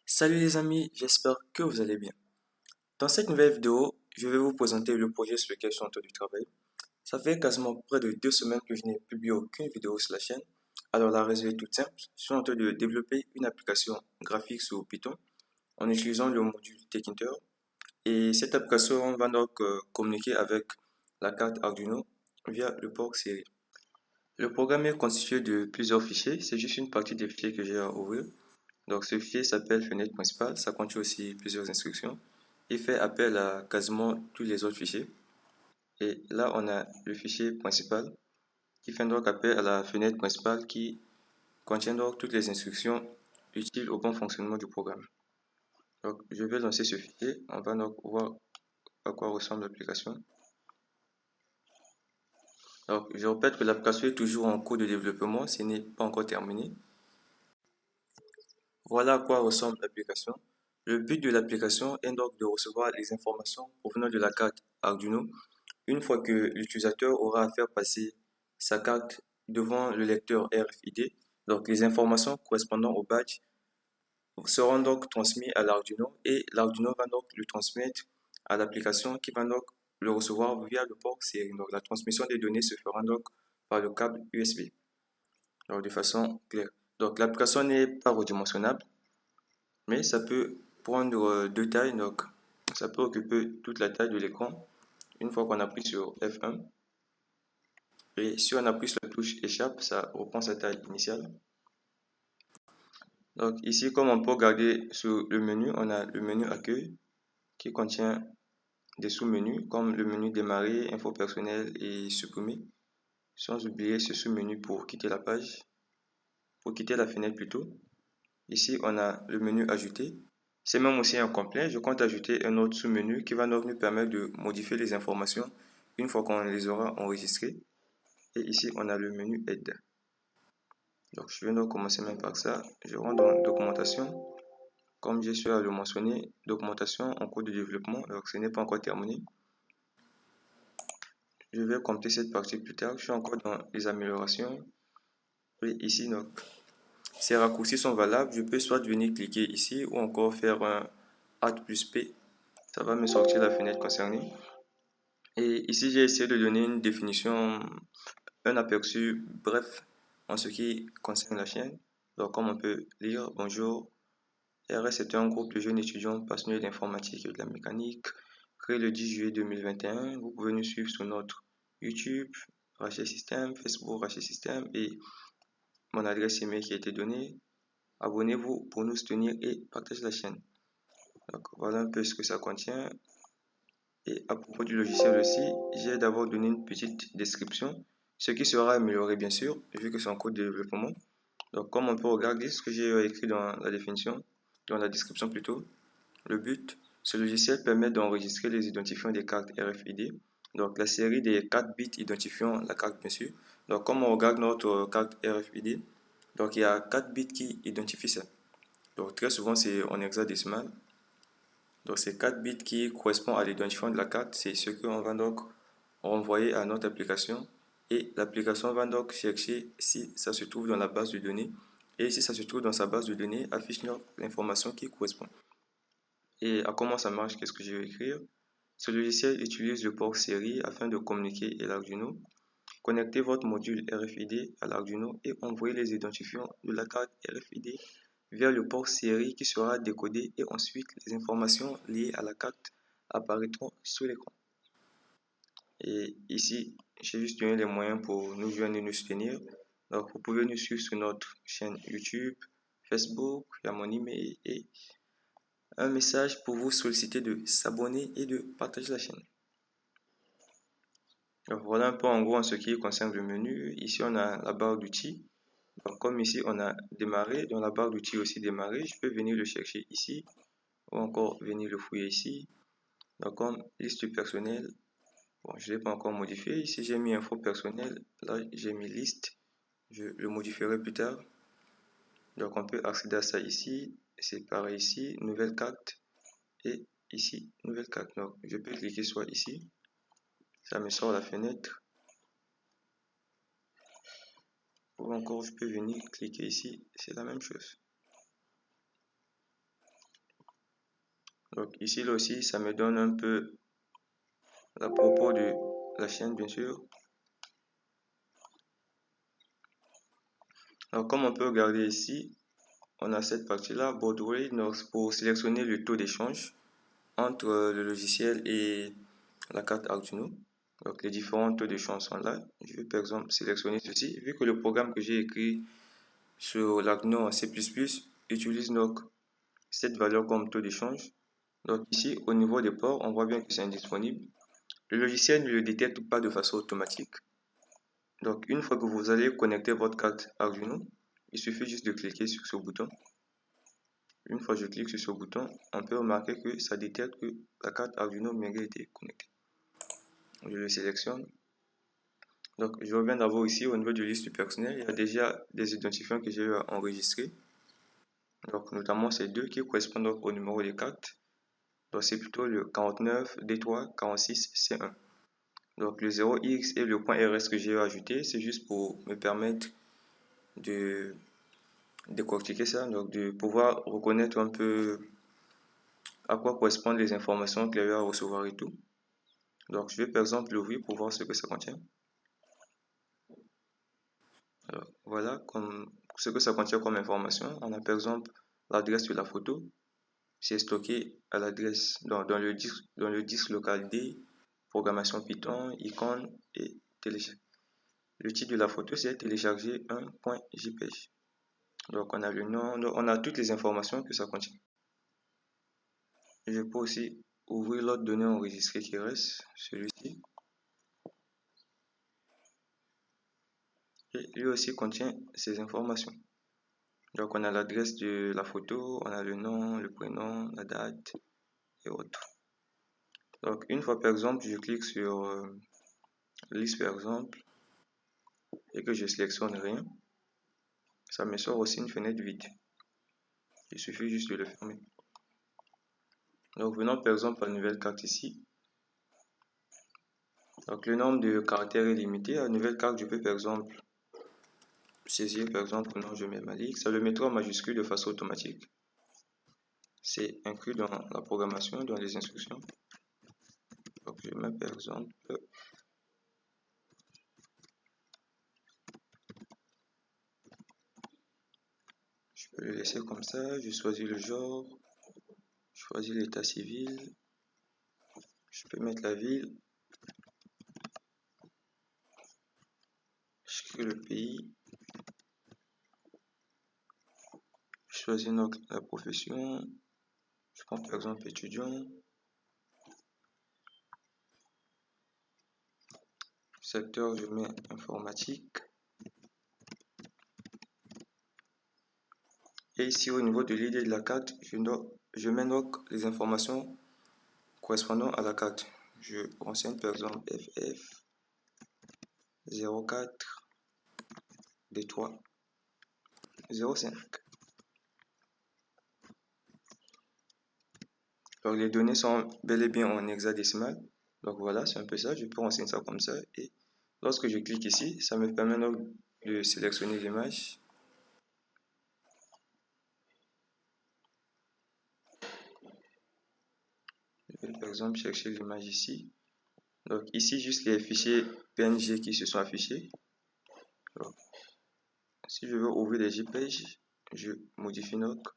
Salut les amis, j'espère que vous allez bien. Dans cette nouvelle vidéo, je vais vous présenter le projet sur lequel je suis en train de travailler. Ça fait quasiment près de 2 semaines que je n'ai publié aucune vidéo sur la chaîne. Alors la raison est toute simple, je suis en train de développer une application graphique sur Python en utilisant le module Tkinter. Et cette application va donc communiquer avec la carte Arduino via le port série. Le programme est constitué de plusieurs fichiers, c'est juste une partie des fichiers que j'ai à ouvrir. Donc ce fichier s'appelle fenêtre principale, ça contient aussi plusieurs instructions. Il fait appel à quasiment tous les autres fichiers. Et là on a le fichier principal qui fait donc appel à la fenêtre principale qui contient donc toutes les instructions utiles au bon fonctionnement du programme. Donc je vais lancer ce fichier, on va donc voir à quoi ressemble l'application. Donc je répète que l'application est toujours en cours de développement, ce n'est pas encore terminé. Voilà à quoi ressemble l'application. Le but de l'application est donc de recevoir les informations provenant de la carte Arduino une fois que l'utilisateur aura à faire passer sa carte devant le lecteur RFID. Donc les informations correspondant au badge seront donc transmises à l'Arduino et l'Arduino va donc le transmettre à l'application qui va donc le recevoir via le port série. Donc la transmission des données se fera donc par le câble USB. Donc de façon claire. Donc l'application n'est pas redimensionnable, mais ça peut prendre deux tailles, donc ça peut occuper toute la taille de l'écran une fois qu'on appuie sur F1. Et si on appuie sur la touche échappe, ça reprend sa taille initiale. Donc ici, comme on peut regarder sur le menu, on a le menu accueil qui contient des sous-menus comme le menu démarrer, info personnelle et supprimer. Sans oublier ce sous-menu pour quitter la page, pour quitter la fenêtre plutôt. Ici, on a le menu ajouter. C'est même aussi incomplet. Je compte ajouter un autre sous-menu qui va donc nous permettre de modifier les informations une fois qu'on les aura enregistrées. Et ici, on a le menu aide. Donc, je vais donc commencer même par ça. Je rentre dans documentation. Comme je suis à le mentionner, documentation en cours de développement. Donc, ce n'est pas encore terminé. Je vais compter cette partie plus tard. Je suis encore dans les améliorations. Et ici, donc, ces raccourcis sont valables. Je peux soit venir cliquer ici ou encore faire un Alt plus P. Ça va me sortir la fenêtre concernée. Et ici, j'ai essayé de donner une définition, un aperçu bref en ce qui concerne la chaîne. Donc, comme on peut lire, bonjour, RS est un groupe de jeunes étudiants passionnés d'informatique et de la mécanique, créé le 10 juillet 2021. Vous pouvez nous suivre sur notre YouTube, Rachel System, Facebook Rachel System et mon adresse email qui a été donnée. Abonnez-vous pour nous soutenir et partagez la chaîne. Donc, voilà un peu ce que ça contient. Et à propos du logiciel aussi, j'ai d'abord donné une petite description, ce qui sera amélioré bien sûr, vu que c'est en cours de développement. Donc comme on peut regarder ce que j'ai écrit dans la définition, dans la description plutôt, le but, ce logiciel permet d'enregistrer les identifiants des cartes RFID, donc la série des 4 bits identifiant la carte bien sûr. Donc comme on regarde notre carte RFID, donc il y a 4 bits qui identifient ça. Donc très souvent c'est en hexadécimal. Donc ces 4 bits qui correspondent à l'identifiant de la carte, c'est ce qu'on va donc renvoyer à notre application. Et l'application va donc chercher si ça se trouve dans la base de données. Et si ça se trouve dans sa base de données, affiche l'information qui correspond. Et à comment ça marche, qu'est-ce que je vais écrire? Ce logiciel utilise le port série afin de communiquer à l'Arduino. Connectez votre module RFID à l'Arduino et envoyez les identifiants de la carte RFID via le port série qui sera décodé et ensuite les informations liées à la carte apparaîtront sur l'écran. Et ici, j'ai juste donné les moyens pour nous joindre et nous soutenir. Donc, vous pouvez nous suivre sur notre chaîne YouTube, Facebook, il y a mon email et un message pour vous solliciter de s'abonner et de partager la chaîne. Donc voilà un peu en gros en ce qui concerne le menu. Ici on a la barre d'outils. Donc comme ici on a démarré, dans la barre d'outils aussi démarrer, je peux venir le chercher ici ou encore venir le fouiller ici. Donc comme liste personnelle, bon je ne l'ai pas encore modifié. Ici j'ai mis info personnelle, là j'ai mis liste, je le modifierai plus tard. Donc on peut accéder à ça ici, c'est pareil ici, nouvelle carte et ici nouvelle carte. Donc je peux cliquer soit ici, ça me sort la fenêtre. Ou encore je peux venir cliquer ici, c'est la même chose. Donc ici là aussi ça me donne un peu à propos de la chaîne bien sûr. Alors comme on peut regarder ici, on a cette partie là, board rate, pour sélectionner le taux d'échange entre le logiciel et la carte Arduino. Donc les différents taux d'échange sont là. Je vais par exemple sélectionner ceci. Vu que le programme que j'ai écrit sur l'Arduino en C++ utilise donc cette valeur comme taux d'échange. Donc ici au niveau des ports, on voit bien que c'est indisponible. Le logiciel ne le détecte pas de façon automatique. Donc une fois que vous allez connecter votre carte Arduino, il suffit juste de cliquer sur ce bouton. Une fois que je clique sur ce bouton, on peut remarquer que ça détecte que la carte Arduino mérite été connectée. Je le sélectionne. Donc je reviens d'abord ici au niveau de liste personnelle. Il y a déjà des identifiants que j'ai eu à enregistrer. Donc notamment ces deux qui correspondent donc au numéro des cartes. Donc c'est plutôt le 49, D3, 46, C1. Donc le 0x et le point RS que j'ai ajouté, c'est juste pour me permettre de décortiquer ça, donc de pouvoir reconnaître un peu à quoi correspondent les informations qu'il y a eu à recevoir et tout. Donc je vais par exemple l'ouvrir pour voir ce que ça contient. Alors, voilà comme ce que ça contient comme information. On a par exemple l'adresse de la photo. C'est stocké à l'adresse dans le disque local D, programmation Python, icône et télécharge. Le titre de la photo, c'est télécharger un .jpg. Donc on a le nom, donc on a toutes les informations que ça contient. Je peux aussi ouvrir l'autre donnée enregistrée qui reste, celui-ci. Et lui aussi contient ces informations. Donc on a l'adresse de la photo, on a le nom, le prénom, la date et autres. Donc une fois par exemple, je clique sur liste par exemple et que je sélectionne rien, ça me sort aussi une fenêtre vide. Il suffit juste de le fermer. Donc venons par exemple à la nouvelle carte ici. Donc le nombre de caractères est limité. À la nouvelle carte, je peux par exemple saisir par exemple le nom, je mets Malik, ça le mettra en majuscule de façon automatique. C'est inclus dans la programmation, dans les instructions. Donc je mets par exemple je peux le laisser comme ça, je choisis le genre, je choisis l'état civil, je peux mettre la ville, je crée le pays, je choisis donc la profession, je prends par exemple étudiant, secteur je mets informatique, et ici au niveau de l'idée de la carte, je mets donc les informations correspondant à la carte. Je renseigne par exemple FF 04 D3 05. Donc les données sont bel et bien en hexadécimal. Donc voilà, c'est un peu ça. Je peux renseigner ça comme ça. Et lorsque je clique ici, ça me permet donc de sélectionner l'image. Je vais par exemple chercher l'image ici. Donc ici, juste les fichiers PNG qui se sont affichés. Donc, si je veux ouvrir les JPEG, je modifie donc.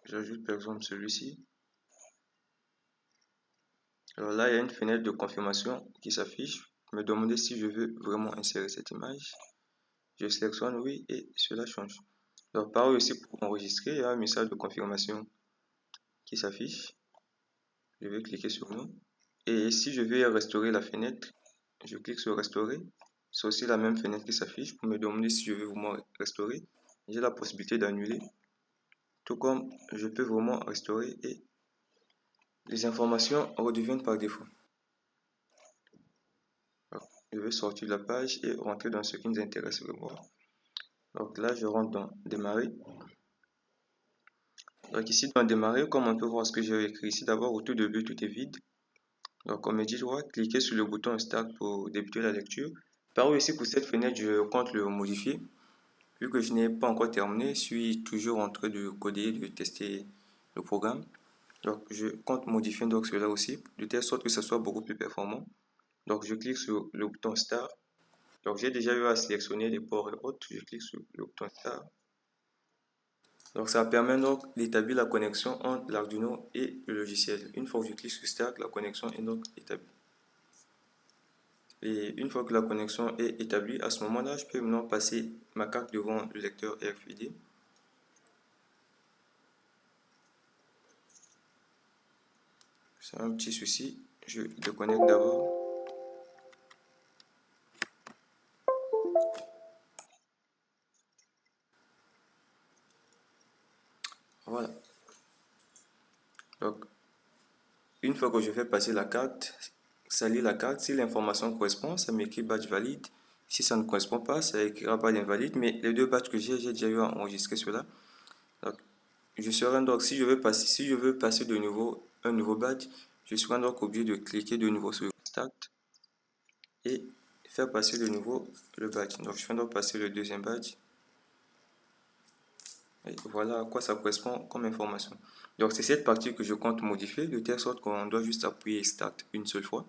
J'ajoute par exemple celui-ci. Alors là, il y a une fenêtre de confirmation qui s'affiche. Me demander si je veux vraiment insérer cette image. Je sélectionne oui et cela change. Donc pareil aussi pour enregistrer, il y a un message de confirmation qui s'affiche. Je vais cliquer sur non. Et si je vais restaurer la fenêtre, je clique sur restaurer. C'est aussi la même fenêtre qui s'affiche pour me demander si je veux vraiment restaurer. J'ai la possibilité d'annuler. Tout comme je peux vraiment restaurer et les informations redeviennent par défaut. Alors, je vais sortir de la page et rentrer dans ce qui nous intéresse vraiment. Donc là, je rentre dans démarrer. Donc ici, dans démarrer, comme on peut voir ce que j'ai écrit ici, d'abord au tout début, tout est vide. Donc on me dit droit, cliquez sur le bouton Start pour débuter la lecture. Par où ici, pour cette fenêtre, je compte le modifier. Vu que je n'ai pas encore terminé, je suis toujours en train de coder, de tester le programme. Donc je compte modifier donc cela aussi, de telle sorte que ça soit beaucoup plus performant. Donc je clique sur le bouton Start. Donc j'ai déjà eu à sélectionner les ports et autres. Je clique sur le bouton Start. Donc ça permet donc d'établir la connexion entre l'Arduino et le logiciel. Une fois que je clique sur Start, la connexion est donc établie. Et une fois que la connexion est établie, à ce moment-là, je peux maintenant passer ma carte devant le lecteur RFID. C'est un petit souci, je déconnecte d'abord. Voilà. Donc, une fois que je fais passer la carte, ça lit la carte. Si l'information correspond, ça m'écrit badge valide. Si ça ne correspond pas, ça écrira badge invalide. Mais les deux badges que j'ai déjà eu à enregistrer cela. Donc, je serai donc, si je veux passer de nouveau un nouveau badge, je serai donc obligé de cliquer de nouveau sur Start et faire passer de nouveau le badge. Donc, je vais donc passer le deuxième badge. Et voilà à quoi ça correspond comme information. Donc, c'est cette partie que je compte modifier de telle sorte qu'on doit juste appuyer Start une seule fois.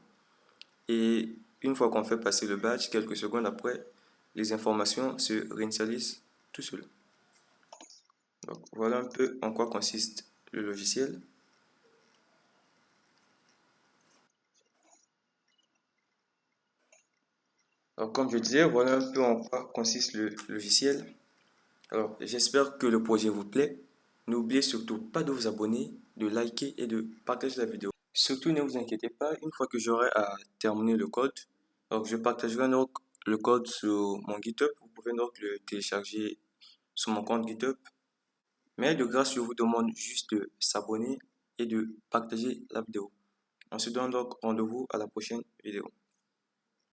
Et une fois qu'on fait passer le badge, quelques secondes après, les informations se réinitialisent tout seul. Donc, voilà un peu en quoi consiste le logiciel. Alors, comme je disais, voilà un peu en quoi consiste le logiciel. Alors, j'espère que le projet vous plaît. N'oubliez surtout pas de vous abonner, de liker et de partager la vidéo. Surtout, ne vous inquiétez pas, une fois que j'aurai à terminer le code, donc je partagerai donc le code sur mon GitHub. Vous pouvez donc le télécharger sur mon compte GitHub. Mais de grâce, je vous demande juste de s'abonner et de partager la vidéo. On se donne donc rendez-vous à la prochaine vidéo.